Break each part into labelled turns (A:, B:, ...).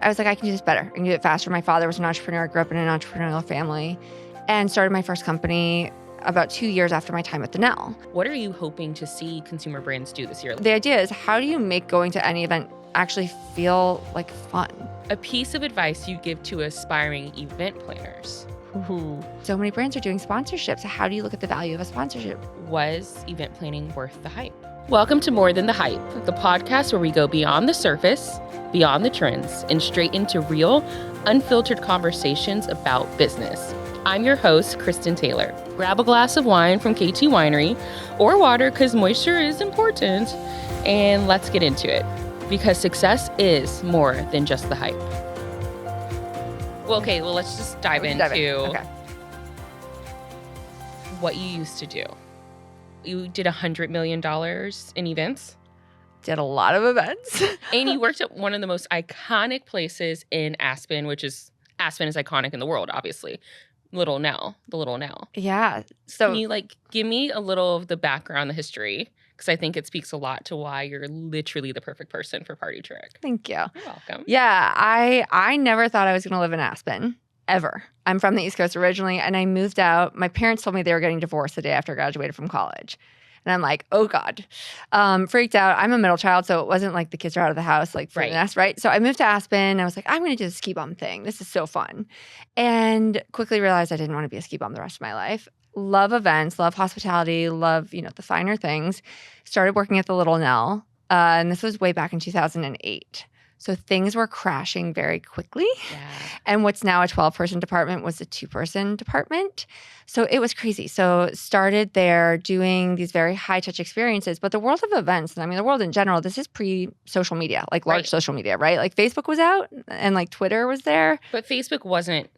A: I was like, I can do this better. I can do it faster. My father was an entrepreneur. I grew up in an entrepreneurial family and started my first company about 2 years after my time at the Nell.
B: What are you hoping to see consumer brands do this year?
A: The idea is, how do you make going to any event actually feel like fun?
B: A piece of advice you give to aspiring event planners.
A: Ooh. So many brands are doing sponsorships. How do you look at the value of a sponsorship?
B: Was event planning worth the hype? Welcome to More Than the Hype, the podcast where we go beyond the surface, beyond the trends, and straight into real, unfiltered conversations about business. I'm your host, Kristen Taylor. Grab a glass of wine from KT Winery, or water because moisture is important, and let's get into it. Because success is more than just the hype. Well, let's just dive into what you used to do. You did $100 million in events.
A: Did a lot of events.
B: And you worked at one of the most iconic places in Aspen, Aspen is iconic in the world, obviously. The Little Nell.
A: Yeah. So
B: can you give me a little of the background, the history? Because I think it speaks a lot to why you're literally the perfect person for Partytrick.
A: Thank you.
B: You're welcome.
A: Yeah, I never thought I was going to live in Aspen, ever. I'm from the East Coast originally, and I moved out. My parents told me they were getting divorced the day after I graduated from college. And I'm like, oh God. Freaked out. I'm a middle child, so it wasn't like the kids are out of the house, like for the nest, right? So I moved to Aspen. I was like, I'm going to do the ski bum thing. This is so fun. And quickly realized I didn't want to be a ski bum the rest of my life. Love events, love hospitality, love, the finer things. Started working at the Little Nell, and this was way back in 2008. So things were crashing very quickly. Yeah. And what's now a 12-person department was a 2-person department. So it was crazy. So started there doing these very high-touch experiences. But the world of events, and I mean the world in general, this is pre-social media, like large social media, right? Like Facebook was out and like Twitter was there.
B: But Facebook wasn't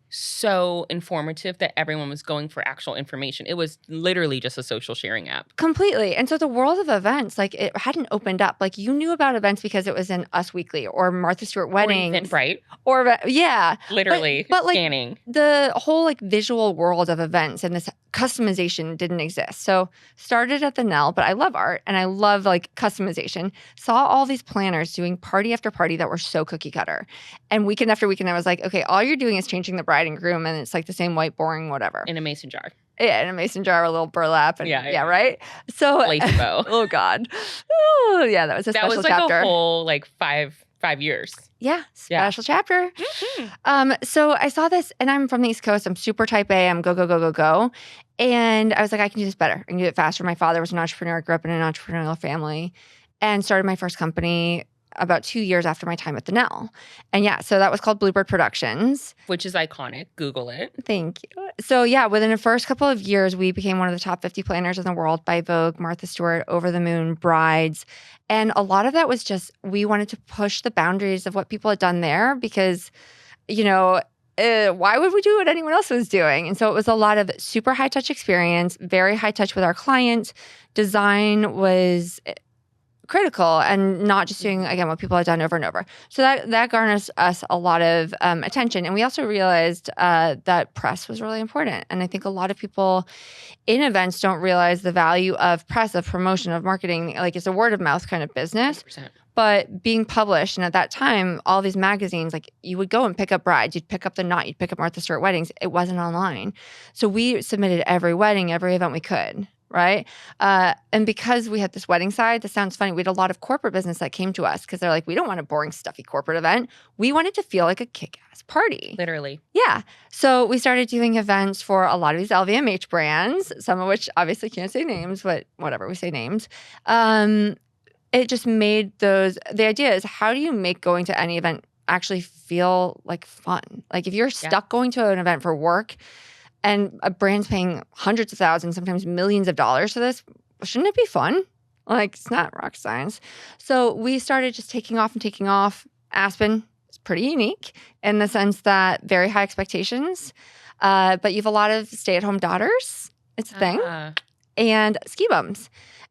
B: so informative that everyone was going for actual information. It was literally just a social sharing app.
A: Completely. And so the world of events, like it hadn't opened up. Like you knew about events because it was in Us Weekly or Martha Stewart Weddings.
B: Or Eventbrite.
A: Or yeah.
B: Literally
A: but
B: scanning.
A: The whole like visual world of events and this customization didn't exist. So started at the Nell, but I love art and I love like customization. Saw all these planners doing party after party that were so cookie cutter. And weekend after weekend, I was like, okay, all you're doing is changing the bride and groom and it's like the same white, boring, whatever.
B: In a mason jar.
A: Yeah, in a mason jar, a little burlap. And,
B: yeah,
A: right? So,
B: lacy bow.
A: Oh, God. Oh, yeah, that was a special chapter.
B: That was like a whole like five years.
A: Yeah, special chapter. Mm-hmm. So I saw this, and I'm from the East Coast. I'm super type A. I'm go, go, go, go, go. And I was like, I can do this better. I can do it faster. My father was an entrepreneur. I grew up in an entrepreneurial family and started my first company about 2 years after my time at the Nell. And yeah, so that was called Bluebird Productions.
B: Which is iconic. Google it.
A: Thank you. So yeah, within the first couple of years, we became one of the top 50 planners in the world by Vogue, Martha Stewart, Over the Moon, Brides. And a lot of that was just, we wanted to push the boundaries of what people had done there because, why would we do what anyone else was doing? And so it was a lot of super high touch experience, very high touch with our clients. Design was critical and not just doing, again, what people had done over and over. So that garners us a lot of attention. And we also realized that press was really important. And I think a lot of people in events don't realize the value of press, of promotion, of marketing. Like it's a word of mouth kind of business.
B: 100%.
A: But being published, and at that time, all these magazines, like you would go and pick up Brides, you'd pick up The Knot, you'd pick up Martha Stewart Weddings. It wasn't online. So we submitted every wedding, every event we could. Right. And because we had this wedding side, this sounds funny. We had a lot of corporate business that came to us because they're like, we don't want a boring, stuffy corporate event. We want it to feel like a kick-ass party.
B: Literally.
A: Yeah. So we started doing events for a lot of these LVMH brands, some of which obviously can't say names, but whatever, we say names. It just made the idea is, how do you make going to any event actually feel like fun? Like if you're stuck going to an event for work, and a brand's paying hundreds of thousands, sometimes millions of dollars for this, shouldn't it be fun? Like, it's not rocket science. So we started just taking off. Aspen is pretty unique in the sense that very high expectations, but you have a lot of stay-at-home daughters. It's a thing. And ski bums.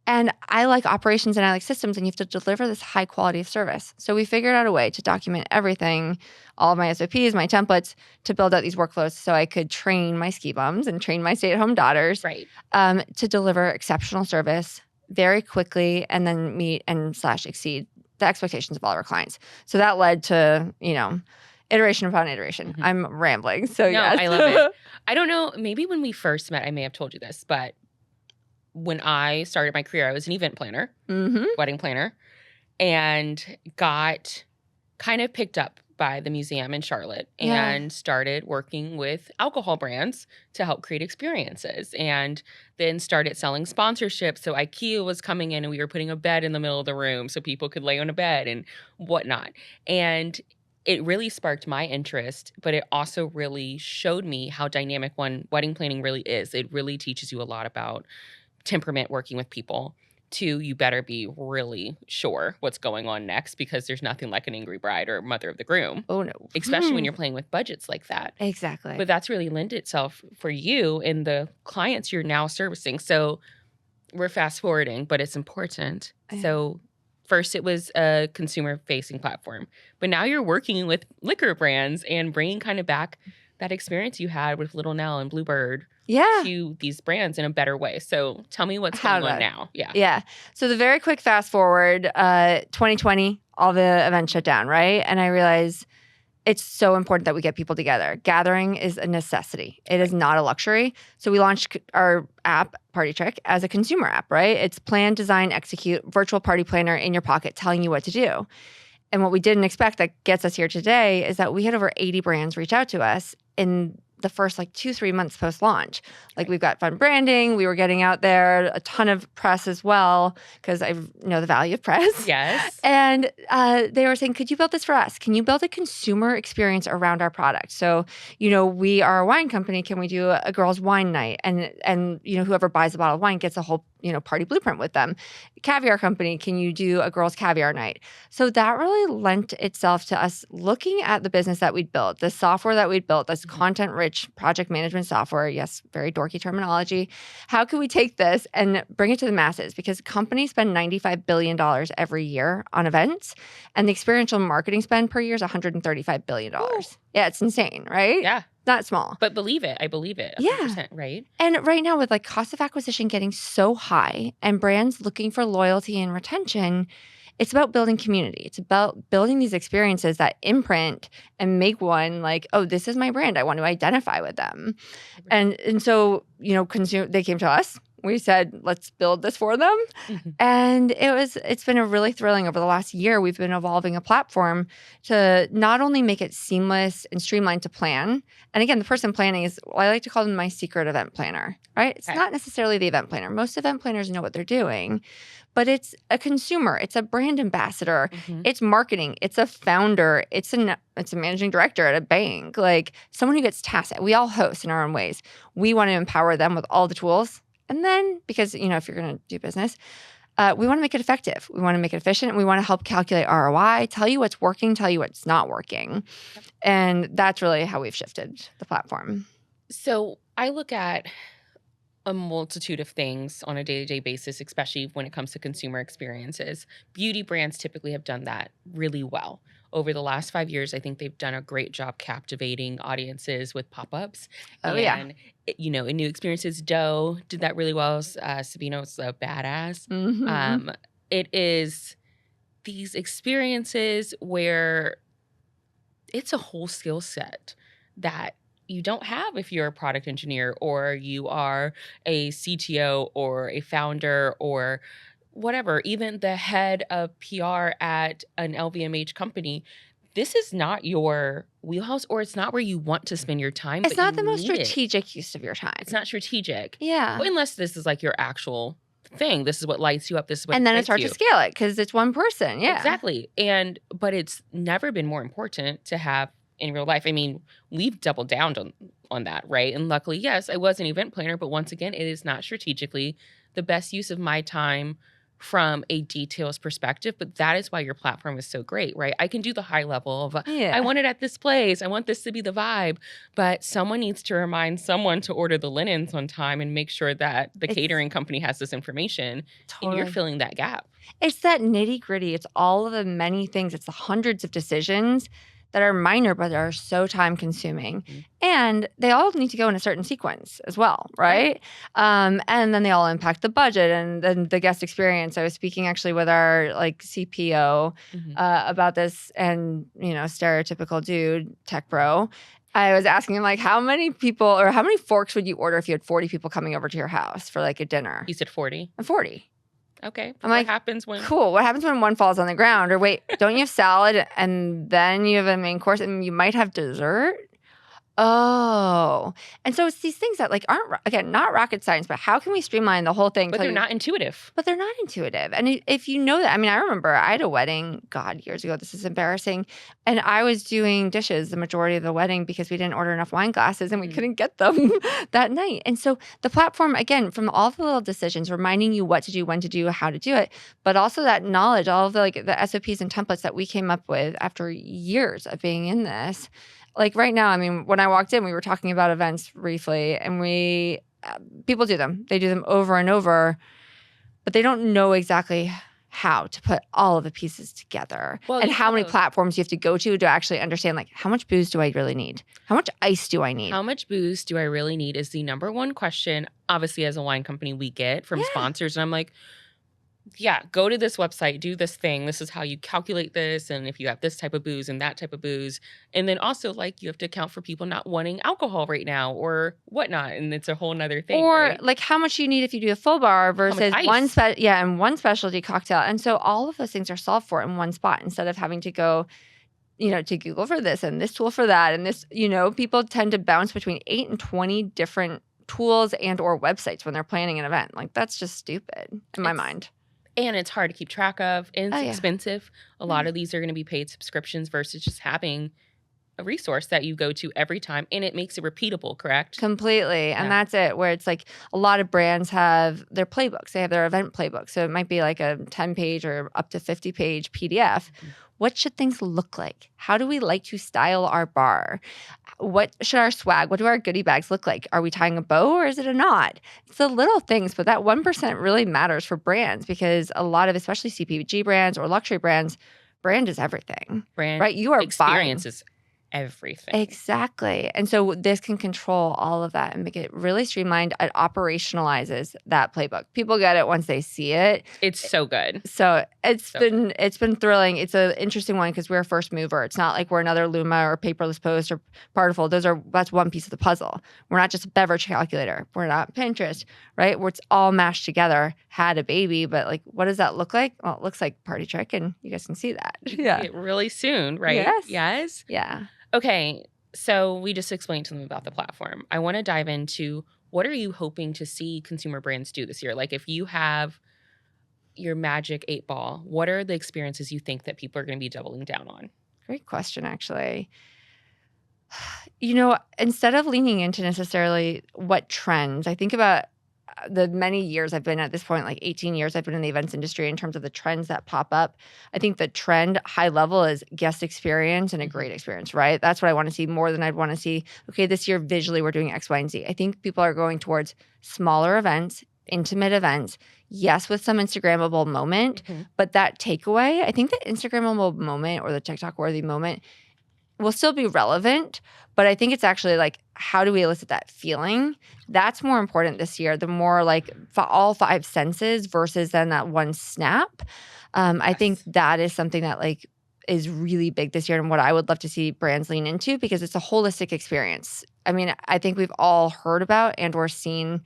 A: And I like operations and I like systems, and you have to deliver this high quality of service. So we figured out a way to document everything, all of my SOPs, my templates, to build out these workflows so I could train my ski bums and train my stay-at-home daughters to deliver exceptional service very quickly and then meet and / exceed the expectations of all of our clients. So that led to, iteration upon iteration.
B: Mhm.
A: I'm rambling. So
B: No,
A: yes.
B: I love it. I don't know, maybe when we first met, I may have told you this, but when I started my career, I was an event planner, wedding planner, and got kind of picked up by the museum in Charlotte and started working with alcohol brands to help create experiences, and then started selling sponsorships. So IKEA was coming in and we were putting a bed in the middle of the room so people could lay on a bed and whatnot. And it really sparked my interest, but it also really showed me how dynamic wedding planning really is. It really teaches you a lot about temperament, working with people. Two, you better be really sure what's going on next, because there's nothing like an angry bride or mother of the groom.
A: Oh, no.
B: Especially when you're playing with budgets like that.
A: Exactly.
B: But that's really lent itself for you and the clients you're now servicing. So we're fast forwarding, but it's important.
A: Yeah.
B: So first it was a consumer facing platform, but now you're working with liquor brands and bringing kind of back that experience you had with Little Nell and Bluebird to these brands in a better way. So tell me what's going on now.
A: Yeah. So the very quick fast forward, 2020, all the events shut down, right? And I realized it's so important that we get people together. Gathering is a necessity. It is not a luxury. So we launched our app, Partytrick, as a consumer app, right? It's plan, design, execute, virtual party planner in your pocket telling you what to do. And what we didn't expect that gets us here today is that we had over 80 brands reach out to us in the first 2-3 months post-launch. We've got fun branding. We were getting out there, a ton of press as well, because I know the value of press.
B: Yes.
A: And they were saying, could you build this for us? Can you build a consumer experience around our product? So, we are a wine company. Can we do a girls' wine night? And whoever buys a bottle of wine gets a whole, party blueprint with them. Caviar company, can you do a girls' caviar night? So that really lent itself to us looking at the business that we'd built, the software that we'd built, this content-rich project management software. Yes, very dorky terminology. How can we take this and bring it to the masses? Because companies spend $95 billion every year on events, and the experiential marketing spend per year is $135 billion. Ooh. Yeah, it's insane, right?
B: Yeah.
A: Not small.
B: But believe it. I believe it. 100%, right?
A: And right now with cost of acquisition getting so high and brands looking for loyalty and retention, it's about building community. It's about building these experiences that imprint and make one oh, this is my brand. I want to identify with them. And so, they came to us. We said, let's build this for them. Mm-hmm. And it's been a really thrilling over the last year. We've been evolving a platform to not only make it seamless and streamlined to plan. And again, the person planning is, I like to call them my secret event planner, right? It's not necessarily the event planner. Most event planners know what they're doing, but it's a consumer. It's a brand ambassador. Mm-hmm. It's marketing. It's a founder. It's a managing director at a bank. Someone who gets tasked. We all host in our own ways. We want to empower them with all the tools. And then, because, if you're going to do business, we want to make it effective. We want to make it efficient. We want to help calculate ROI, tell you what's working, tell you what's not working. And that's really how we've shifted the platform.
B: So I look at a multitude of things on a day-to-day basis, especially when it comes to consumer experiences. Beauty brands typically have done that really well. Over the last 5 years, I think they've done a great job captivating audiences with pop-ups. In new experiences, Doe did that really well. Sabino's a badass. Mm-hmm. It is these experiences where it's a whole skill set that you don't have if you're a product engineer or you are a CTO or a founder or whatever, even the head of PR at an LVMH company. This is not your wheelhouse, or it's not where you want to spend your time.
A: It's not the most strategic use of your time.
B: It's not strategic.
A: Yeah.
B: Well, unless this is your actual thing. This is what lights you up. This is what
A: and then it's hard to scale it because it's one person. Yeah.
B: Exactly. But it's never been more important to have in real life. I mean, we've doubled down on that, right? And luckily, yes, I was an event planner, but once again, it is not strategically the best use of my time from a details perspective, but that is why your platform is so great, right? I can do the high level of, I want it at this place. I want this to be the vibe, but someone needs to remind someone to order the linens on time and make sure that the catering company has this information. Totally. And you're filling that gap.
A: It's that nitty gritty. It's all of the many things. It's the hundreds of decisions that are minor but are so time consuming.
B: Mhm.
A: And they all need to go in a certain sequence as well, right? And then they all impact the budget and then the guest experience. I was speaking actually with our like CPO about this, and stereotypical dude, tech bro. I was asking him like, how many people or how many forks would you order if you had 40 people coming over to your house for like a dinner?
B: You said 40.
A: 40.
B: Okay.
A: I'm
B: what
A: like,
B: happens when?
A: Cool. What happens when one falls on the ground? Or wait, don't you have salad and then you have a main course and you might have dessert? Oh. And so it's these things that like aren't, again, not rocket science, but how can we streamline the whole thing?
B: But they're not intuitive.
A: But they're not intuitive. And if you know that, I mean, I remember I had a wedding, God, years ago. This is embarrassing. And I was doing dishes the majority of the wedding because we didn't order enough wine glasses and we couldn't get them that night. And so the platform, again, from all the little decisions, reminding you what to do, when to do, how to do it, but also that knowledge, all of the like the SOPs and templates that we came up with after years of being in this. Like right now, I mean, when I walked in, we were talking about events briefly, and people do them. They do them over and over, but they don't know exactly how to put all of the pieces together and how many platforms you have to go to actually understand, like, how much booze do I really need? How much ice do I need?
B: How much booze do I really need is the number one question, obviously, as a wine company we get from sponsors. And I'm like, yeah, go to this website, do this thing. This is how you calculate this. And if you have this type of booze and that type of booze. And then also, like, you have to account for people not wanting alcohol right now or whatnot. And it's a whole nother thing.
A: Or
B: right?
A: like how much you need if you do a full bar versus one specialty cocktail. And so all of those things are solved for in one spot instead of having to go, to Google for this and this tool for that. And this, people tend to bounce between 8 and 20 different tools and or websites when they're planning an event. Like, that's just stupid in my mind.
B: And it's hard to keep track of, and it's expensive. A lot of these are going to be paid subscriptions versus just having a resource that you go to every time, and it makes it repeatable, correct?
A: Completely. And that's it, where it's like a lot of brands have their playbooks. They have their event playbook. So it might be like a 10-page or up to 50-page PDF. What should things look like? How do we like to style our bar? What should our swag, what do our goodie bags look like? Are we tying a bow or is it a knot? It's the little things, but that 1% really matters for brands because a lot of, especially CPG brands or luxury brands, brand is everything.
B: Brand,
A: right? You are
B: experiences everything.
A: Exactly. And so this can control all of that and make it really streamlined. It operationalizes that playbook. People get it once they see it.
B: It's so good.
A: So it's been thrilling. It's an interesting one because we're a first mover. It's not like we're another Luma or Paperless Post or Particle. That's one piece of the puzzle. We're not just a beverage calculator. We're not Pinterest, right? Where it's all mashed together, had a baby, but like, what does that look like? Well, it looks like Partytrick, and you guys can see that.
B: Yeah. Really soon, right? Yes.
A: Yeah.
B: Okay, so we just explained something about the platform. I want to dive into what are you hoping to see consumer brands do this year? Like if you have your magic 8-ball, what are the experiences you think that people are going to be doubling down on?
A: Great question, actually. Instead of leaning into necessarily what trends, I think about the many years I've been at this point, like 18 years I've been in the events industry in terms of the trends that pop up. I think the trend high level is guest experience and a great experience, right? That's what I want to see more than I'd want to see, okay, this year visually we're doing X, Y, and Z. I think people are going towards smaller events, intimate events, yes, with some Instagrammable moment, but that takeaway, I think the Instagrammable moment or the TikTok worthy moment will still be relevant, but I think it's actually like, how do we elicit that feeling? That's more important this year. The more like all 5 senses versus then that one snap. I think that is something that like is really big this year and what I would love to see brands lean into because it's a holistic experience. I mean, I think we've all heard about and or seen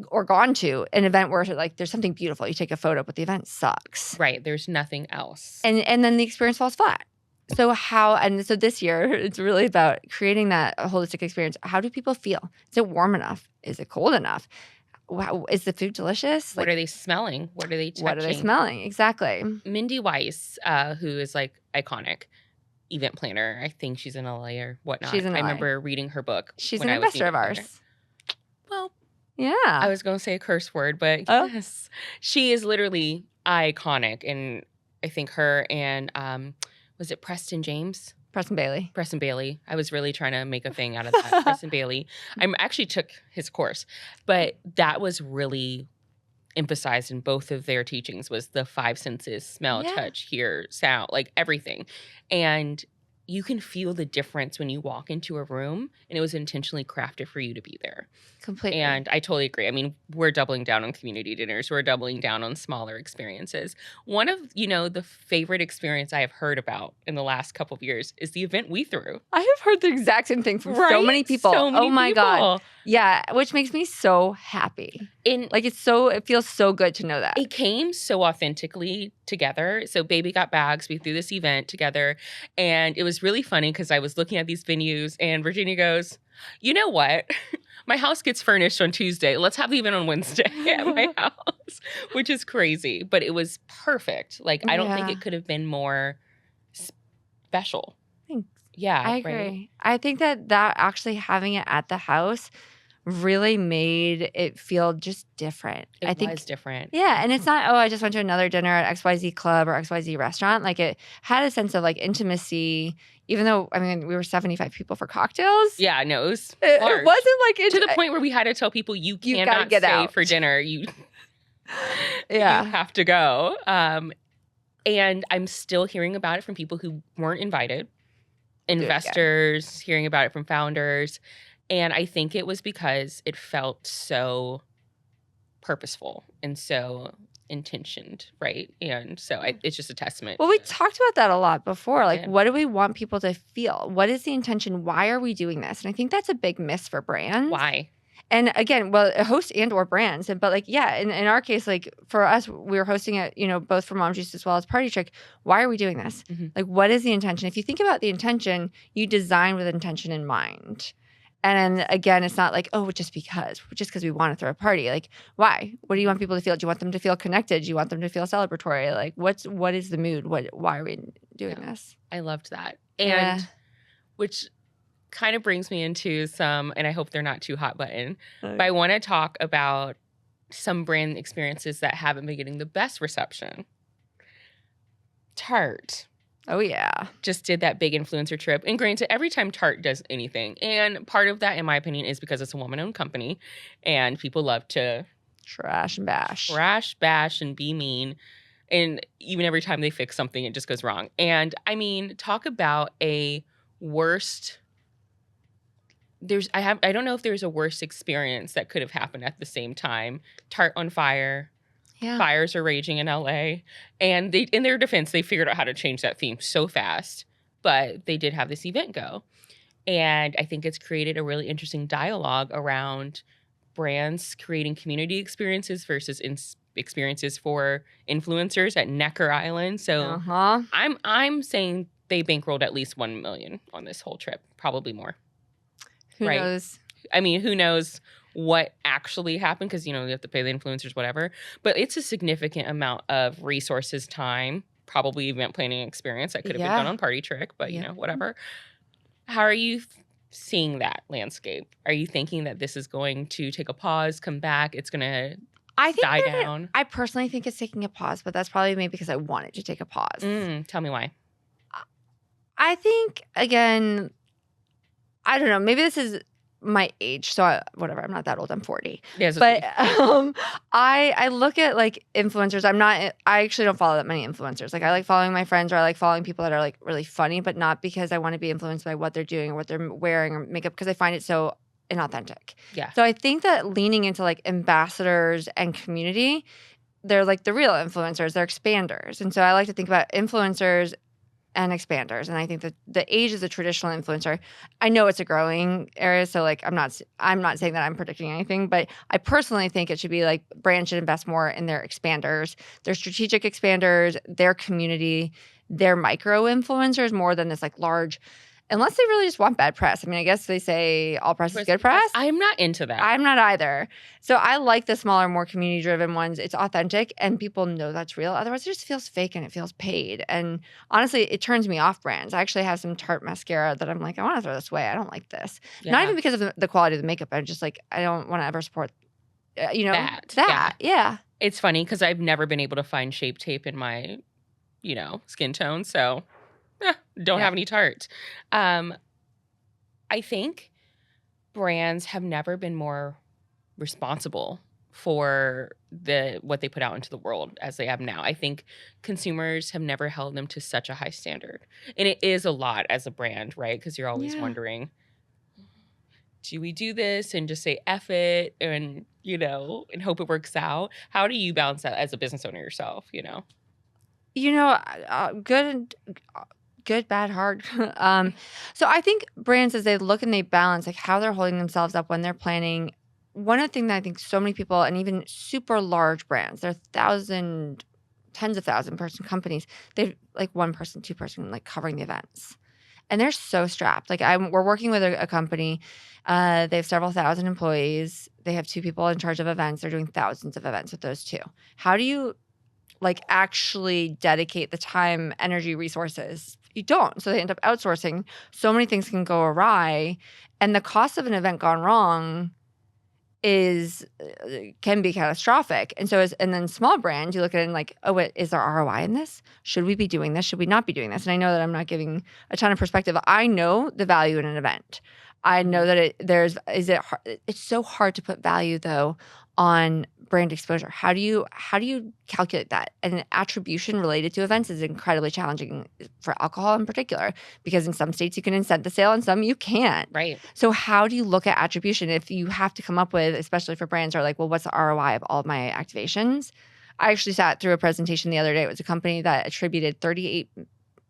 A: or gone to an event where like there's something beautiful. You take a photo, but the event sucks.
B: Right. There's nothing else.
A: And then the experience falls flat. So this year, it's really about creating that holistic experience. How do people feel? Is it warm enough? Is it cold enough? Wow, is the food delicious?
B: What are they smelling? What are they touching?
A: What are they smelling? Exactly.
B: Mindy Weiss, who is like iconic event planner. I think she's in LA or whatnot.
A: She's in LA.
B: I remember reading her book.
A: She's an investor of ours.
B: Well,
A: yeah.
B: I was going to say a curse word, but yes. She is literally iconic. And I think her and was it Preston James?
A: Preston Bailey.
B: I was really trying to make a thing out of that. Preston Bailey. I actually took his course, but that was really emphasized in both of their teachings was the 5 senses, smell, touch, hear, sound, like everything. And, you can feel the difference when you walk into a room and it was intentionally crafted for you to be there.
A: Completely.
B: And I totally agree. I mean, we're doubling down on community dinners. We're doubling down on smaller experiences. One of, the favorite experience I have heard about in the last couple of years is the event we threw.
A: I have heard the exact same thing from so many people.
B: So many
A: oh my
B: people.
A: God. Yeah, which makes me so happy. It feels so good to know that.
B: It came so authentically together. So Baby Got Bags, we threw this event together. And it was really funny because I was looking at these venues and Virginia goes, you know what? My house gets furnished on Tuesday. Let's have the event on Wednesday at my house, which is crazy. But it was perfect. I don't think it could have been more special.
A: Thanks.
B: Yeah.
A: I agree.
B: Right?
A: I think that actually having it at the house really made it feel just different.
B: I think was different.
A: Yeah. And it's not, I just went to another dinner at XYZ club or XYZ restaurant. It had a sense of intimacy, even though, we were 75 people for cocktails.
B: Yeah, no, it was
A: it wasn't
B: to the point where we had to tell people you cannot
A: get
B: stay
A: out
B: for dinner. You have to go. And I'm still hearing about it from people who weren't invited, investors, hearing about it from founders. And I think it was because it felt so purposeful and so intentioned, right? And so it's just a testament.
A: Well, we talked about that a lot before. What do we want people to feel? What is the intention? Why are we doing this? And I think that's a big miss for brands.
B: Why?
A: And again, a host and or brands. But in our case, for us, we were hosting it, both for Mom Juice as well as Partytrick. Why are we doing this?
B: Mm-hmm.
A: What is the intention? If you think about the intention, you design with intention in mind. And again, it's not just because we want to throw a party. Why? What do you want people to feel? Do you want them to feel connected? Do you want them to feel celebratory? What is the mood? Why are we doing this?
B: I loved that. And which kind of brings me into some, and I hope they're not too hot button, but I want to talk about some brand experiences that haven't been getting the best reception. Tarte.
A: Oh, yeah.
B: Just did that big influencer trip. And granted, every time Tarte does anything, and part of that, in my opinion, is because it's a woman-owned company, and people love to
A: trash and bash.
B: Trash, bash, and be mean. And even every time they fix something, it just goes wrong. And, talk about a worst... I don't know if there's a worse experience that could have happened at the same time. Tarte on fire. Yeah. Fires are raging in LA. And they, in their defense, they figured out how to change that theme so fast. But they did have this event go. And I think it's created a really interesting dialogue around brands creating community experiences versus experiences for influencers at Necker Island. So I'm saying they bankrolled at least $1 million on this whole trip, probably more.
A: Who knows?
B: Who knows what actually happened, because, you have to pay the influencers, whatever. But it's a significant amount of resources, time, probably event planning experience that could have been done on Partytrick, but, whatever. How are you seeing that landscape? Are you thinking that this is going to take a pause, come back, it's going to die down?
A: I personally think it's taking a pause, but that's probably maybe because I want it to take a pause.
B: Tell me why.
A: I think, again, I don't know, maybe this is my age, so whatever, I'm not that old, I'm 40.
B: Yeah,
A: but I look at influencers. I actually don't follow that many influencers. I like following my friends, or I like following people that are really funny, but not because I want to be influenced by what they're doing or what they're wearing or makeup, because I find it so inauthentic.
B: Yeah.
A: So I think that leaning into ambassadors and community, they're the real influencers, they're expanders. And so I like to think about influencers and expanders. And I think that the age of the traditional influencer, I know it's a growing area. So I'm not saying that I'm predicting anything, but I personally think it should be brands should invest more in their expanders, their strategic expanders, their community, their micro influencers, more than this large, unless they really just want bad press. I guess they say all press is good press.
B: I'm not into that.
A: I'm not either. So I like the smaller, more community-driven ones. It's authentic, and people know that's real. Otherwise, it just feels fake and it feels paid. And honestly, it turns me off brands. I actually have some Tarte mascara that I'm I want to throw this away. I don't like this. Yeah. Not even because of the quality of the makeup. I'm just I don't want to ever support, that. Yeah.
B: It's funny because I've never been able to find Shape Tape in my, skin tone. So... don't have any Tarte. I think brands have never been more responsible for what they put out into the world as they have now. I think consumers have never held them to such a high standard. And it is a lot as a brand, right? Because you're always wondering, do we do this and just say F it and, and hope it works out? How do you balance that as a business owner yourself,
A: Good, bad, hard. So I think brands, as they look and they balance like how they're holding themselves up when they're planning, one of the things that I think so many people, and even super large brands, they're tens of thousand person companies, they've like one person, two person, like covering the events. And they're so strapped. Like we're working with a company. They have several thousand employees. They have two people in charge of events. They're doing thousands of events with those two. How do you actually dedicate the time, energy, resources? You don't. So they end up outsourcing. So many things can go awry. And the cost of an event gone wrong can be catastrophic. And so and then small brands, you look at it and like, oh, is there ROI in this? Should we be doing this? Should we not be doing this? And I know that I'm not giving a ton of perspective. I know the value in an event. I know that it's so hard to put value though on brand exposure. How do you calculate that? And attribution related to events is incredibly challenging for alcohol in particular, because in some states you can incent the sale and some you can't.
B: Right.
A: So how do you look at attribution if you have to come up with, especially for brands who are like, well, what's the ROI of all of my activations? I actually sat through a presentation the other day. It was a company that attributed $38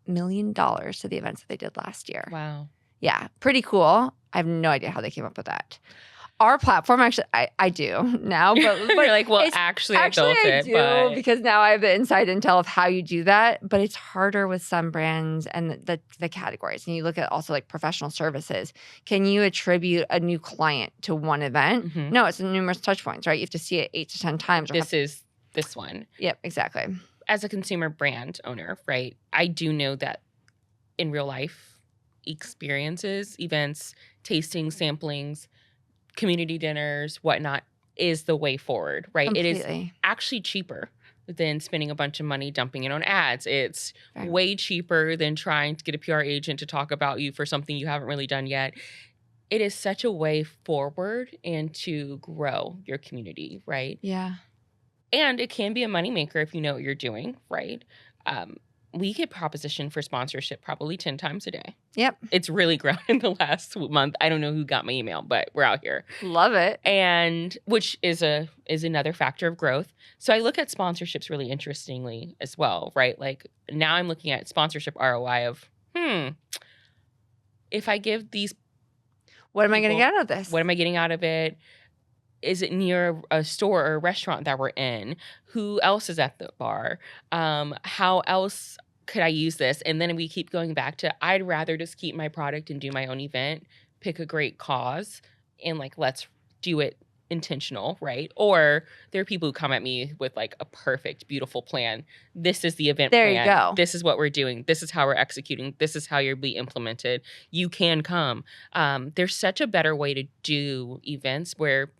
A: million to the events that they did last year.
B: Wow.
A: Yeah, pretty cool. I have no idea how they came up with that. Our platform, actually, I do now, but
B: you're like, well, actually I built it. But
A: because now I have the inside intel of how you do that. But it's harder with some brands and the categories. And you look at also like professional services. Can you attribute a new client to one event?
B: Mm-hmm.
A: No, it's numerous touch points, right? You have to see it 8 to 10 times.
B: This is this one.
A: Yep, exactly.
B: As a consumer brand owner, right, I do know that in real life, experiences, events, tasting, samplings, community dinners, whatnot, is the way forward, right?
A: Completely.
B: It is actually cheaper than spending a bunch of money dumping it on ads. It's way cheaper than trying to get a PR agent to talk about you for something you haven't really done yet. It is such a way forward and to grow your community, right?
A: Yeah.
B: And it can be a moneymaker if you know what you're doing, right? We get propositioned for sponsorship probably 10 times a day.
A: Yep.
B: It's really grown in the last month. I don't know who got my email, but we're out here.
A: Love it.
B: And which is another factor of growth. So I look at sponsorships really interestingly as well, right? Like now I'm looking at sponsorship ROI of, if I give these
A: what am I going to get out of this?
B: What am I getting out of it? Is it near a store or a restaurant that we're in? Who else is at the bar? How else could I use this? And then we keep going back to, I'd rather just keep my product and do my own event, pick a great cause, and like, let's do it intentional, right? Or there are people who come at me with like a perfect, beautiful plan. This is the event
A: there
B: plan.
A: You go.
B: This is what we're doing. This is how we're executing. This is how you'll be implemented. You can come. There's such a better way to do events where,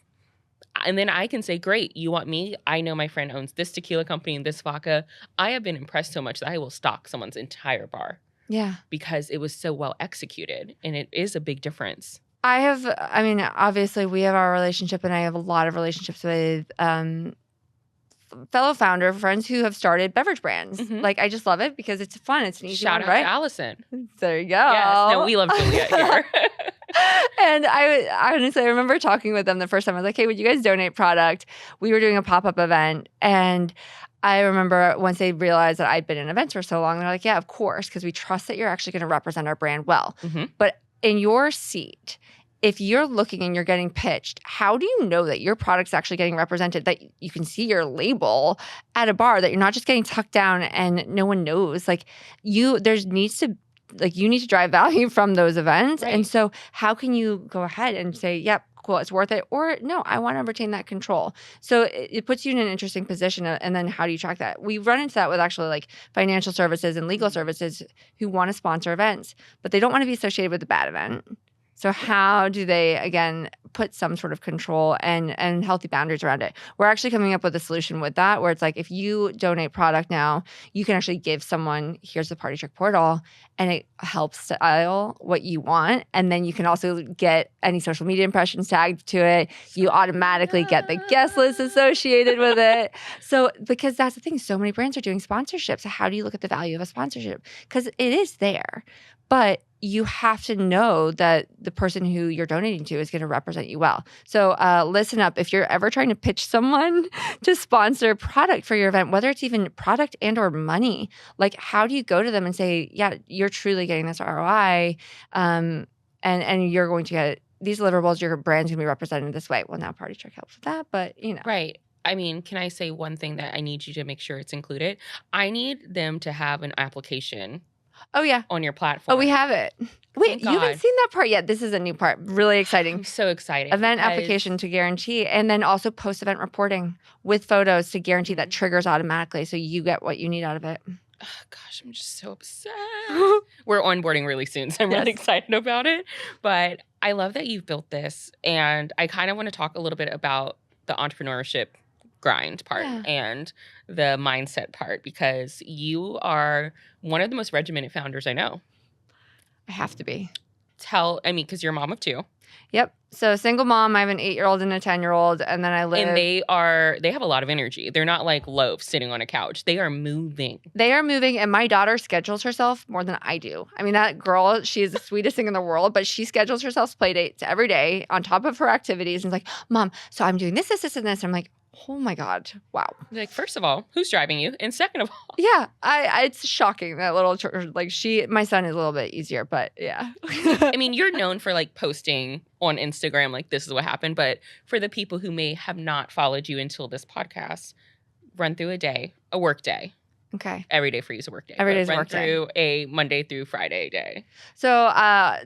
B: and then I can say, great, you want me? I know my friend owns this tequila company and this vodka. I have been impressed so much that I will stock someone's entire bar.
A: Yeah.
B: Because it was so well executed. And it is a big difference.
A: Obviously we have our relationship, and I have a lot of relationships with fellow founder friends who have started beverage brands.
B: Mm-hmm.
A: Like, I just love it because it's fun. It's an easy
B: Shout
A: one,
B: out
A: right?
B: to Allison.
A: There you go.
B: Yes. No, we love Juliet here.
A: And I honestly, I remember talking with them the first time. I was like, hey, would you guys donate product? We were doing a pop-up event. And I remember once they realized that I'd been in events for so long, they're like, yeah, of course, because we trust that you're actually going to represent our brand well.
B: Mm-hmm.
A: But in your seat, if you're looking and you're getting pitched, how do you know that your product's actually getting represented, that you can see your label at a bar, that you're not just getting tucked down and no one knows? Like, you need to drive value from those events.
B: Right.
A: And so how can you go ahead and say, yep, cool, it's worth it? Or no, I want to retain that control. So it puts you in an interesting position. And then how do you track that? We run into that with actually like financial services and legal services who want to sponsor events, but they don't want to be associated with a bad event. So how do they, again, put some sort of control and healthy boundaries around it? We're actually coming up with a solution with that, where it's like, if you donate product now, you can actually give someone, here's the Partytrick portal, and it helps style what you want. And then you can also get any social media impressions tagged to it. You automatically get the guest list associated with it. So, because that's the thing, so many brands are doing sponsorships. So how do you look at the value of a sponsorship? Because it is there, but you have to know that the person who you're donating to is going to represent you well. So listen up. If you're ever trying to pitch someone to sponsor product for your event, whether it's even product and or money, like how do you go to them and say, yeah, you're truly getting this ROI, and you're going to get these deliverables, your brand's going to be represented this way. Well, now Partytrick helps with that, but
B: Right. I mean, can I say one thing that I need you to make sure it's included? I need them to have an application.
A: Oh, yeah.
B: On your platform.
A: Oh, we have it. Wait,
B: Thank
A: you haven't
B: God.
A: seen that part yet. This is a new part. Really exciting.
B: I'm so excited.
A: Event application to guarantee, and then also post-event reporting with photos to guarantee that triggers automatically so you get what you need out of it.
B: Oh, gosh, I'm just so upset. We're onboarding really soon, so I'm really excited about it. But I love that you've built this, and I kind of want to talk a little bit about the entrepreneurship grind part and the mindset part, because you are one of the most regimented founders I know.
A: I have to be.
B: Because you're a mom of 2.
A: Yep. So single mom, I have an 8-year-old and a 10-year-old, and then I live.
B: And they have a lot of energy. They're not like loaves sitting on a couch. They are moving.
A: They are moving, and my daughter schedules herself more than I do. I mean, that girl, she is the sweetest thing in the world, but she schedules herself play dates every day on top of her activities, and is like, Mom, so I'm doing this, and this. And I'm like, oh my God, wow.
B: Like, first of all, who's driving you? And second of all.
A: Yeah, it's shocking that little, my son is a little bit easier, but yeah.
B: I mean, you're known for like posting on Instagram, like this is what happened. But for the people who may have not followed you until this podcast, run through a work day.
A: Okay.
B: Every day for you is a work day.
A: Every day is a work day.
B: Run through a Monday through Friday day.
A: So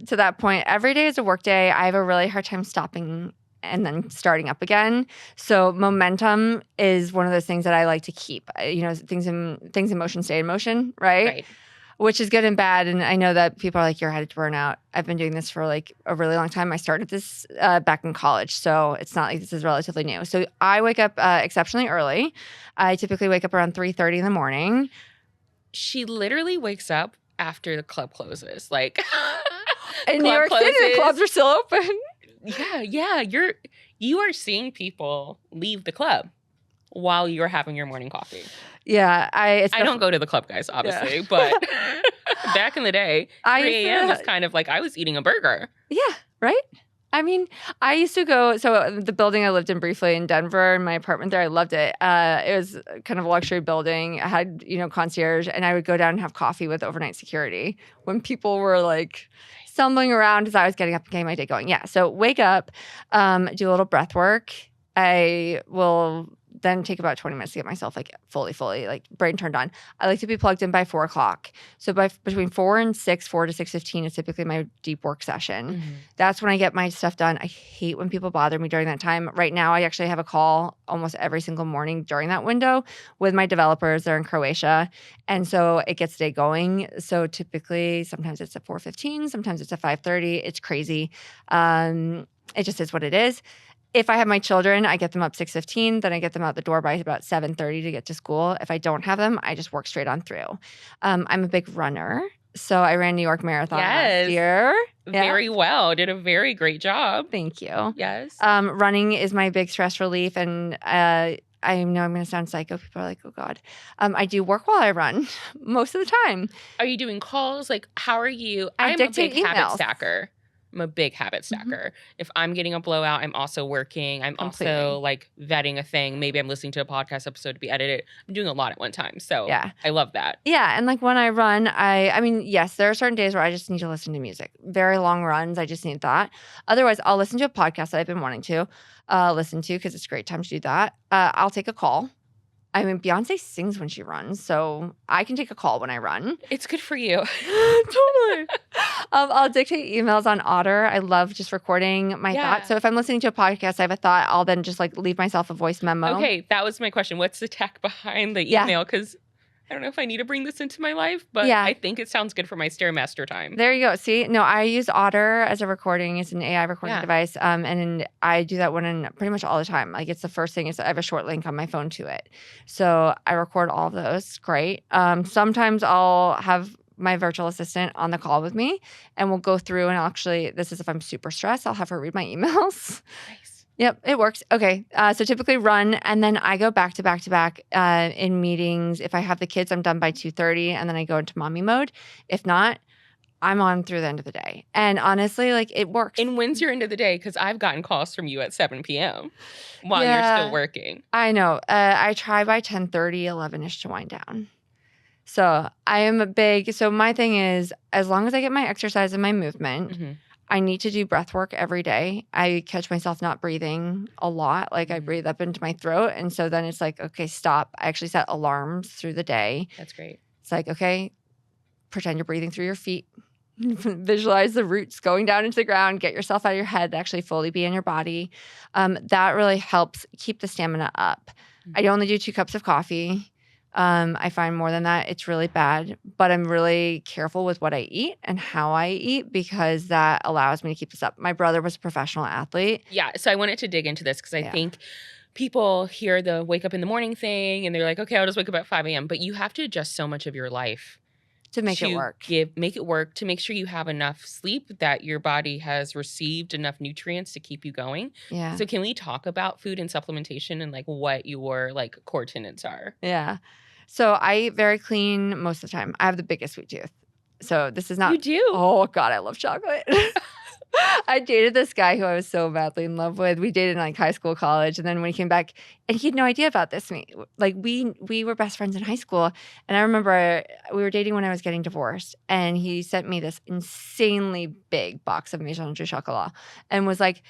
A: to that point, every day is a work day. I have a really hard time stopping and then starting up again. So momentum is one of those things that I like to keep. Things in motion stay in motion, right? Which is good and bad. And I know that people are like, you're headed to burnout. I've been doing this for like a really long time. I started this back in college, so it's not like this is relatively new. So I wake up exceptionally early. I typically wake up around 3:30 in the morning.
B: She literally wakes up after the club closes. Like
A: in New York City, the clubs are still open.
B: Yeah. You are seeing people leave the club while you're having your morning coffee.
A: Yeah, I
B: don't go to the club, guys, obviously, but back in the day, 3 a.m. was kind of like I was eating a burger.
A: Yeah, right? I mean, I used to go, so the building I lived in briefly in Denver, my apartment there, I loved it. It was kind of a luxury building. I had, concierge, and I would go down and have coffee with overnight security when people were like stumbling around as I was getting up and getting my day going. Yeah, so wake up, do a little breath work. I will then take about 20 minutes to get myself like fully like brain turned on. I like to be plugged in by 4 o'clock. So between 4 and 6, 4 to 6:15 is typically my deep work session. Mm-hmm. That's when I get my stuff done. I hate when people bother me during that time. Right now, I actually have a call almost every single morning during that window with my developers. They're in Croatia. And so it gets the day going. So typically, sometimes it's at 4:15, sometimes it's at 5:30. It's crazy. It just is what it is. If I have my children, I get them up 6:15. Then I get them out the door by about 7:30 to get to school. If I don't have them, I just work straight on through. I'm a big runner. So I ran New York Marathon last year.
B: Very well. Did a very great job.
A: Thank you.
B: Yes.
A: Running is my big stress relief. And I know I'm going to sound psycho. People are like, oh, God. I do work while I run most of the time.
B: Are you doing calls? Like, how are you?
A: I'm a big
B: habit stacker. I'm a big habit stacker. Mm-hmm. If I'm getting a blowout, I'm also working. I'm also like vetting a thing. Maybe I'm listening to a podcast episode to be edited. I'm doing a lot at one time. So yeah. I love that.
A: Yeah. And like when I run, I mean, yes, there are certain days where I just need to listen to music. Very long runs. I just need that. Otherwise, I'll listen to a podcast that I've been wanting to listen to because it's a great time to do that. I'll take a call. I mean, Beyonce sings when she runs, so I can take a call when I run.
B: It's good for you.
A: Totally. I'll dictate emails on Otter. I love just recording my thoughts. So if I'm listening to a podcast, I have a thought, I'll then just like leave myself a voice memo.
B: Okay, that was my question. What's the tech behind the email? Because I don't know if I need to bring this into my life, but
A: Yeah.
B: I think it sounds good for my Stairmaster time.
A: There you go. See, no, I use Otter as a recording. It's an AI recording device. And I do that pretty much all the time. Like it's the first thing is I have a short link on my phone to it. So I record all of those. Great. Sometimes I'll have my virtual assistant on the call with me and we'll go through and actually, this is if I'm super stressed, I'll have her read my emails.
B: Nice.
A: Yep, it works. Okay. So typically run and then I go back to back to back in meetings. If I have the kids, I'm done by 2:30 and then I go into mommy mode. If not, I'm on through the end of the day. And honestly, like it works.
B: And when's your end of the day? Because I've gotten calls from you at 7 p.m. while you're still working.
A: I know. I try by 10:30, 11-ish to wind down. So I am so my thing is as long as I get my exercise and my movement, I need to do breath work every day. I catch myself not breathing a lot. Like I breathe up into my throat. And so then it's like, okay, stop. I actually set alarms through the day.
B: That's great.
A: It's like, okay, pretend you're breathing through your feet. Visualize the roots going down into the ground. Get yourself out of your head to actually fully be in your body. That really helps keep the stamina up. I only do 2 cups of coffee. I find more than that, it's really bad. But I'm really careful with what I eat and how I eat because that allows me to keep this up. My brother was a professional athlete.
B: Yeah. So I wanted to dig into this because I think people hear the wake up in the morning thing and they're like, okay, I'll just wake up at 5 a.m. But you have to adjust so much of your life
A: to make it work.
B: Make it work, to make sure you have enough sleep, that your body has received enough nutrients to keep you going.
A: Yeah.
B: So can we talk about food and supplementation and like what your like core tenets are?
A: Yeah. So I eat very clean most of the time. I have the biggest sweet tooth. So this is not.
B: You do?
A: Oh, God, I love chocolate. I dated this guy who I was so madly in love with. We dated in like high school, college. And then when he came back, and he had no idea about this. Like we were best friends in high school. And I remember we were dating when I was getting divorced. And he sent me this insanely big box of Maison du Chocolat and was like,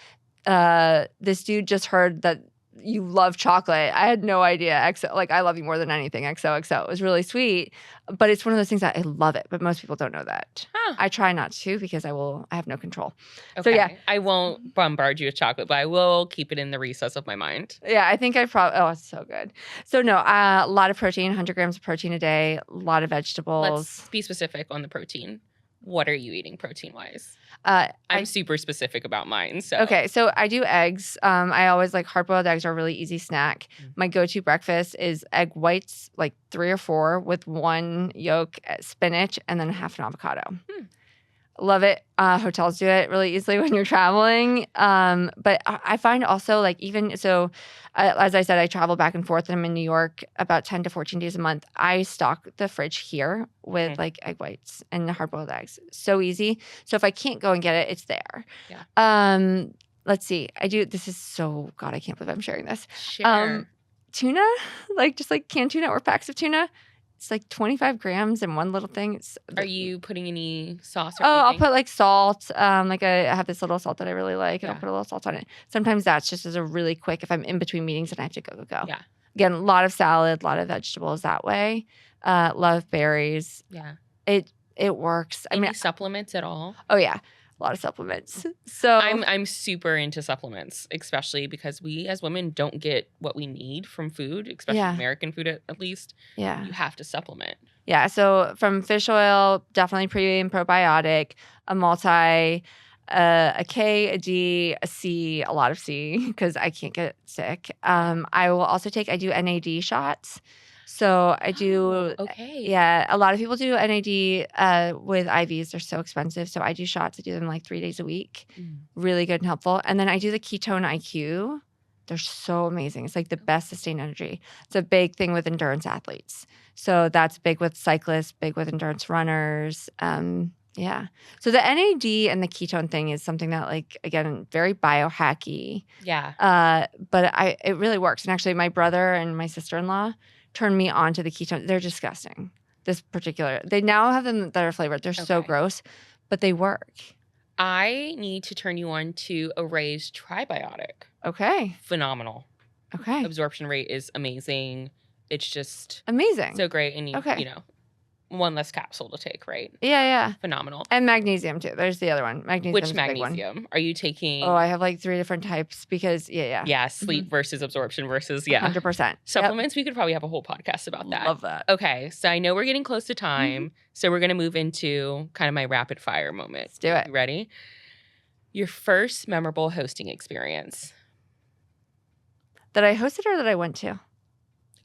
A: this dude just heard that you love chocolate. I had no idea. Like I love you more than anything. XOXO. It was really sweet, but it's one of those things that I love it. But most people don't know that.
B: Huh.
A: I try not to because I have no control.
B: Okay.
A: So yeah,
B: I won't bombard you with chocolate, but I will keep it in the recess of my mind.
A: Yeah, I think I probably. Oh, it's so good. So no, a lot of protein, 100 grams of protein a day, a lot of vegetables.
B: Let's be specific on the protein. What are you eating protein wise? I'm super specific about mine. So
A: okay, so I do eggs. I always like hard-boiled eggs are a really easy snack. My go-to breakfast is egg whites, like 3 or 4 with 1 yolk, spinach, and then half an avocado. Love it. Hotels do it really easily when you're traveling. But I find also like even so, as I said, I travel back and forth and I'm in New York about 10 to 14 days a month. I stock the fridge here with like egg whites and hard-boiled eggs. So easy. So if I can't go and get it, it's there.
B: Yeah.
A: Let's see. This is so, God, I can't believe I'm sharing this.
B: Share.
A: Tuna, just like canned tuna or packs of tuna. It's like 25 grams in one little thing.
B: Are you putting any sauce or anything?
A: I'll put like salt. Like I have this little salt that I really like, and I'll put a little salt on it. Sometimes that's just as a really quick, if I'm in between meetings and I have to go.
B: Yeah.
A: Again, a lot of salad, a lot of vegetables that way. Love berries.
B: Yeah.
A: It works.
B: Any supplements at all?
A: Oh, yeah. A lot of supplements. So
B: I'm super into supplements, especially because we as women don't get what we need from food, especially American food at least.
A: Yeah.
B: You have to supplement.
A: Yeah. So from fish oil, definitely pre and probiotic, a multi, a K, a D, a C, a lot of C because I can't get sick. I will also I do NAD shots. So I do, yeah, a lot of people do NAD with IVs. They're so expensive. So I do shots. I do them like 3 days a week. Really good and helpful. And then I do the ketone IQ. They're so amazing. It's like the best sustained energy. It's a big thing with endurance athletes. So that's big with cyclists, big with endurance runners. Yeah. So the NAD and the ketone thing is something that, like, again, very biohacky.
B: Yeah.
A: But it really works. And actually, my brother and my sister-in-law turned me on to the ketone. They're disgusting. They now have them that are flavored. They're so gross, but they work.
B: I need to turn you on to Array's Tribiotic.
A: Okay.
B: Phenomenal.
A: Okay.
B: Absorption rate is amazing. It's just
A: amazing.
B: So great. And you know, one less capsule to take, right?
A: Yeah.
B: Phenomenal.
A: And magnesium too. There's the other one. Magnesium
B: Which
A: is a big one.
B: magnesium? Are you taking?
A: Oh, I have like 3 different types because
B: Yeah, sleep versus absorption versus 100%. Supplements, we could probably have a whole podcast about that.
A: Love that.
B: Okay, so I know we're getting close to time, so we're going to move into kind of my rapid fire moment.
A: Let's do it.
B: You ready? Your first memorable hosting experience.
A: That I hosted or that I went to?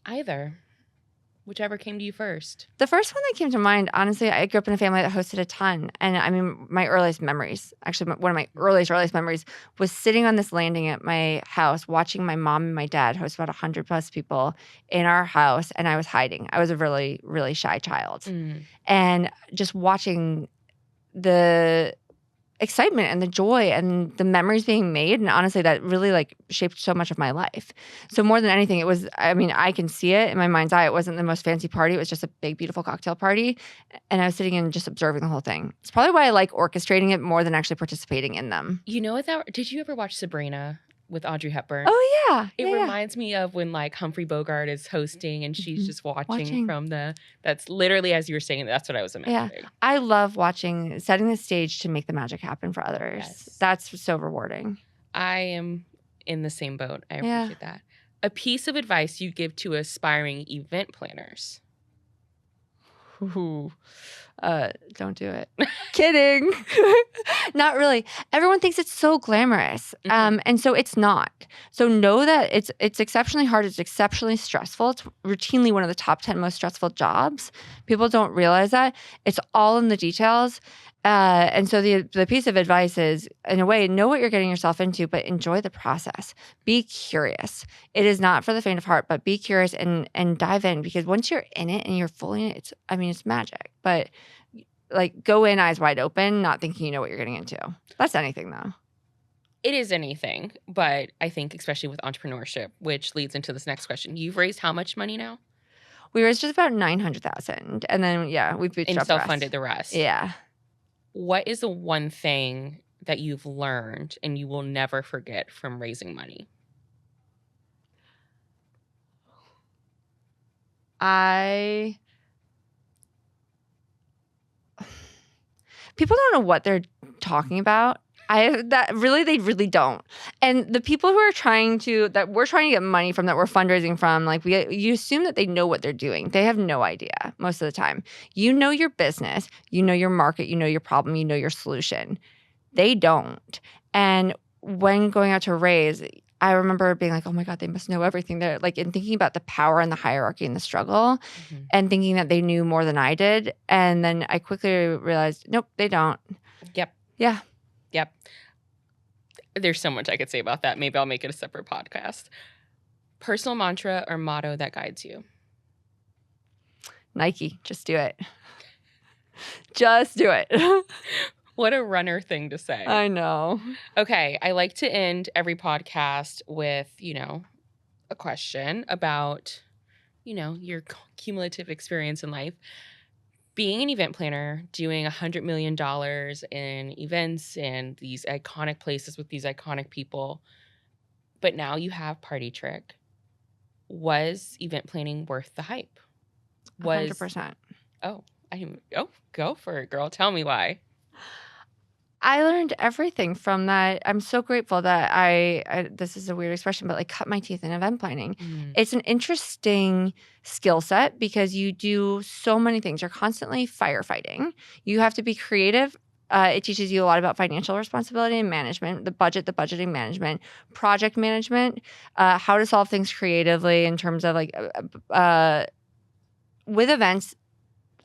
B: Either. Whichever came to you first.
A: The first one that came to mind, honestly, I grew up in a family that hosted a ton. And I mean, my earliest memories, actually one of my earliest memories was sitting on this landing at my house, watching my mom and my dad host about 100 plus people in our house. And I was hiding. I was a really, really shy child. And just watching the excitement and the joy and the memories being made. And honestly, that really like shaped so much of my life. So more than anything, it was, I mean, I can see it in my mind's eye. It wasn't the most fancy party. It was just a big, beautiful cocktail party. And I was sitting and just observing the whole thing. It's probably why I like orchestrating it more than actually participating in them.
B: You know what did you ever watch Sabrina with Audrey Hepburn?
A: Oh, yeah.
B: It reminds me of when like Humphrey Bogart is hosting and she's just watching from that's literally as you were saying, that's what I was imagining.
A: Yeah. I love watching, setting the stage to make the magic happen for others. Yes. That's so rewarding.
B: I am in the same boat. I appreciate that. A piece of advice you give to aspiring event planners.
A: Ooh. Don't do it. Kidding. Not really. Everyone thinks it's so glamorous. And so it's not. So know that it's exceptionally hard. It's exceptionally stressful. It's routinely one of the top 10 most stressful jobs. People don't realize that. It's all in the details. And so the piece of advice is, in a way, know what you're getting yourself into, but enjoy the process. Be curious. It is not for the faint of heart, but be curious and dive in, because once you're in it and you're fully in it, it's magic. But like, go in eyes wide open, not thinking you know what you're getting into. That's anything, though.
B: It is anything, but I think especially with entrepreneurship, which leads into this next question. You've raised how much money now?
A: We raised just about $900,000, and then we bootstrapped
B: and self-funded the rest.
A: Yeah.
B: What is the one thing that you've learned and you will never forget from raising money?
A: People don't know what they're talking about. They really don't. And the people we're trying to get money from, that we're fundraising from, like you assume that they know what they're doing. They have no idea most of the time. You know your business, you know your market, you know your problem, you know your solution. They don't. And when going out to raise, I remember being like, oh my God, they must know everything. They're like, and thinking about the power and the hierarchy and the struggle, and thinking that they knew more than I did. And then I quickly realized, nope, they don't.
B: Yep.
A: Yeah.
B: Yep. There's so much I could say about that. Maybe I'll make it a separate podcast. Personal mantra or motto that guides you?
A: Nike. Just do it. Just do it.
B: What a runner thing to say.
A: I know.
B: Okay. I like to end every podcast with, a question about, your cumulative experience in life. Being an event planner, doing $100 million in events and these iconic places with these iconic people, but now you have Partytrick. Was event planning worth the hype?
A: 100%.
B: Go for it, girl. Tell me why.
A: I learned everything from that. I'm so grateful that I this is a weird expression, but like cut my teeth in event planning. It's an interesting skill set because you do so many things. You're constantly firefighting. You have to be creative. It teaches you a lot about financial responsibility and management, the budgeting management, project management, how to solve things creatively in terms of like with events.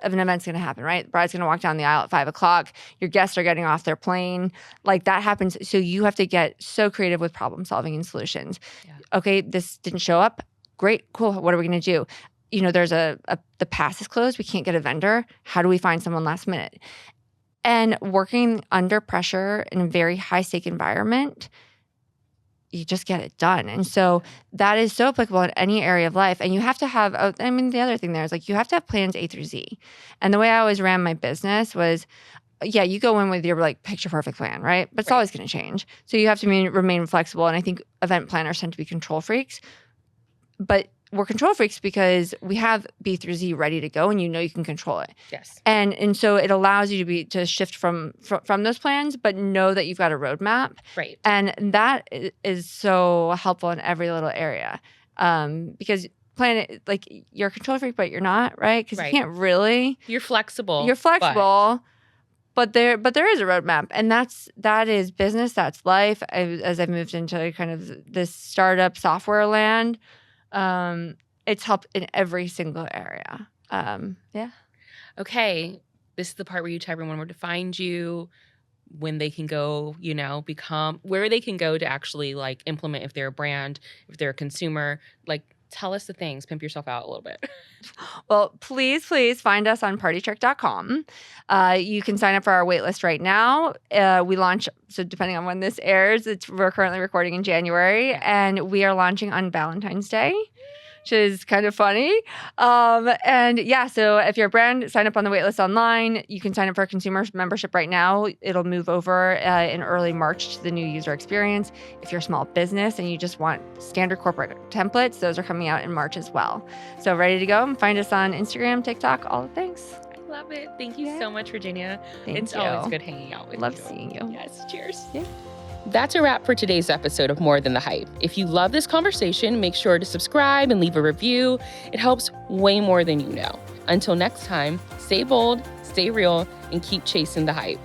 A: An event's going to happen, right? The bride's going to walk down the aisle at 5:00. Your guests are getting off their plane. Like that happens. So you have to get so creative with problem solving and solutions. Yeah. Okay, this didn't show up. Great, cool. What are we going to do? There's the pass is closed. We can't get a vendor. How do we find someone last minute? And working under pressure in a very high stake environment, you just get it done. And so that is so applicable in any area of life. And you have to have, the other thing there is like, you have to have plans A through Z. And the way I always ran my business was, you go in with your like picture perfect plan, right? But it's always going to change. So you have to remain flexible. And I think event planners tend to be control freaks. But we're control freaks because we have B through Z ready to go, and you can control it.
B: Yes.
A: And so it allows you to shift from those plans, but know that you've got a roadmap.
B: Right.
A: And that is so helpful in every little area, because plan it like you're a control freak, but you're not, right? Because you can't really.
B: You're flexible.
A: You're flexible. But there is a roadmap, and that is business. That's life. As I've moved into kind of this startup software land, it's helped in every single area. Yeah.
B: Okay, this is the part where you tell everyone where to find you, when they can go, become where they can go to actually like implement if they're a brand, if they're a consumer. Like, tell us the things. Pimp yourself out a little bit.
A: Well, please find us on partytrick.com. You can sign up for our waitlist right now. We launch, so depending on when this airs, we're currently recording in January, and we are launching on Valentine's Day, which is kind of funny. And yeah, so if you're a brand, sign up on the waitlist online. You can sign up for a consumer membership right now. It'll move over in early March to the new user experience. If you're a small business and you just want standard corporate templates, those are coming out in March as well. So ready to go? Find us on Instagram, TikTok, all the things.
B: I love it. Thank you so much, Virginia.
A: It's
B: always good hanging out with you.
A: Love seeing you.
B: Yes, cheers.
A: Yeah.
B: That's a wrap for today's episode of More Than the Hype. If you love this conversation, make sure to subscribe and leave a review. It helps way more than you know. Until next time, stay bold, stay real, and keep chasing the hype.